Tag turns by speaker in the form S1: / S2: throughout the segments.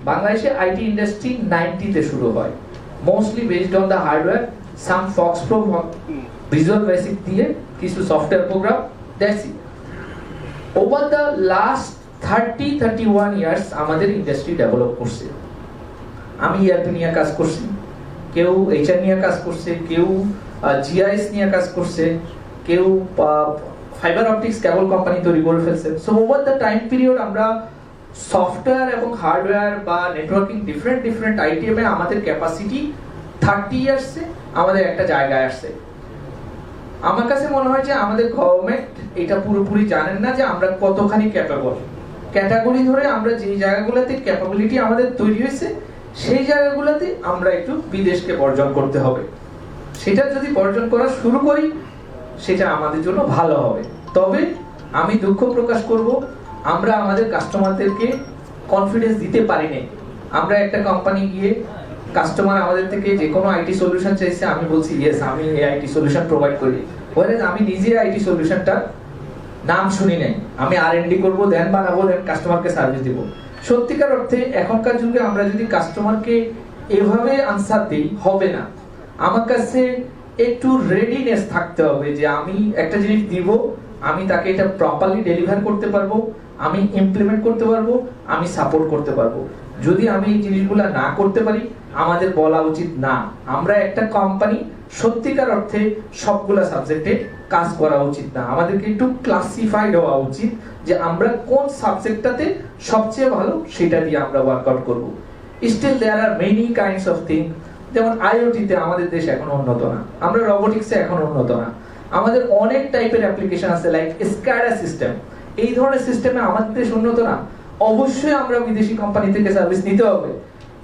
S1: বাংলাদেশে IT industry 90 তে শুরু হয়, mostly based on the hardware, some Fox pro visual basic দিয়ে কিছু software program, that's it. Over the last 31 years আমাদের ইন্ডাস্ট্রি ডেভেলপ করছে। আমি ইআরপি নিয়ে কাজ করছি, কেউ এইচআর নিয়ে কাজ করছে, কেউ জিআইএস নিয়ে কাজ করছে, কেউ ফাইবার অপটিক্স কেবল কোম্পানি তৈরি করে ফেলছে। So over the time period আমরা সফটওয়্যার এবং হার্ডওয়্যার বা নেটওয়ার্কিং ডিফারেন্ট আইটিএম এ আমাদের ক্যাপাসিটি 30 ইয়ার্সে আমাদের একটা জায়গায় আসছে। আমার কাছে মনে হয় যে আমাদের গভর্নমেন্ট এটা পুরোপুরি জানেন না যে আমরা কতখানি ক্যাপাবল। ক্যাটাগরি ধরে আমরা যে জায়গাগুলোতে ক্যাপাবিলিটি আমাদের তৈরি হয়েছে সেই জায়গাগুলোতে আমরা একটু বিদেশকে বর্জন করতে হবে। সেটা যদি বর্জন করা শুরু করি সেটা আমাদের জন্য ভালো হবে। তবে আমি দুঃখ প্রকাশ করব, আমরা আমাদের কাস্টমারদেরকে কনফিডেন্স দিতে পারি না। আমরা একটা কোম্পানি গিয়ে কাস্টমার আমাদের থেকে যে কোনো আইটি সলিউশন চাইছে, আমি বলছি ইয়েস আমি এই আইটি সলিউশন প্রোভাইড করি, বলে আমি নিজে আইটি সলিউশনটা নাম শুনি নাই, আমি আর&ডি করবো, দেন বানাবো, দেন কাস্টমারকে সার্ভিস দিব। সত্যিকার অর্থে এখনকার যুগে আমরা যদি কাস্টমারকে এভাবে আনসার দিই হবে না। আমার কাছে একটু রেডিনেস থাকতে হবে যে আমি একটা জিনিস দিব, আমি তাকে এটা প্রপারলি ডেলিভার করতে পারবো, আমি ইমপ্লিমেন্ট করতে পারবো, আমি সাপোর্ট করতে পারবো। যদি আমি এই জিনিসগুলো না করতে পারি আমাদের বলা উচিত না। আমরা একটা কোম্পানি সত্যিকার অর্থে সবগুলা সাবজেক্টে কাজ করা উচিত না, আমাদেরকে একটু ক্লাসিফাইড হওয়া উচিত যে আমরা কোন সাবজেক্টটাতে সবচেয়ে ভালো সেটা দিয়ে আমরা ওয়ার্কআউট করব। Still there are many kinds of thing, যেমন আইওটিতে আমাদের দেশ এখন উন্নত না, আমরা রোবোটিক্সে এখন উন্নত না, আমাদের অনেক টাইপের অ্যাপ্লিকেশন আছে লাইক স্ক্যাডা সিস্টেম, এই ধরনের সিস্টেমে আমাদের দেশ উন্নত না। অবশ্যই আমরা বিদেশি কোম্পানি থেকে সার্ভিস নিতে হবে।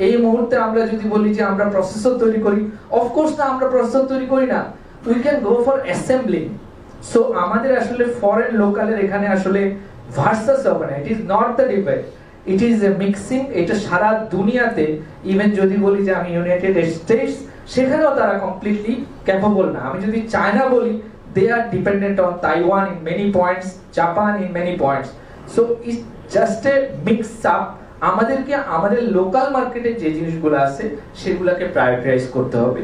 S1: এই মুহূর্তে আমরা যদি বলি যে আমরা প্রসেসর তৈরি করি, অফকোর্স না, আমরা প্রসেসর তৈরি করি না, we can go for assembling. So আমাদের আসলে ফরেন লোকালের এখানে আসলে ভার্সাস হবে না, it is not the debate, it is a mixing. এটা সারা দুনিয়াতে, ইভেন যদি বলি যে আমি ইউনাইটেড স্টেটস, সেখানেও তারা কমপ্লিটলি ক্যাপেবল না। আমি যদি চায়না বলি, they are dependent on Taiwan in many points, Japan in many points. So it's just a mix up. আমাদেরকে আমাদের লোকাল মার্কেটে যে জিনিসগুলো আছে সেগুলোকে প্রায়োরিটাইজ করতে হবে।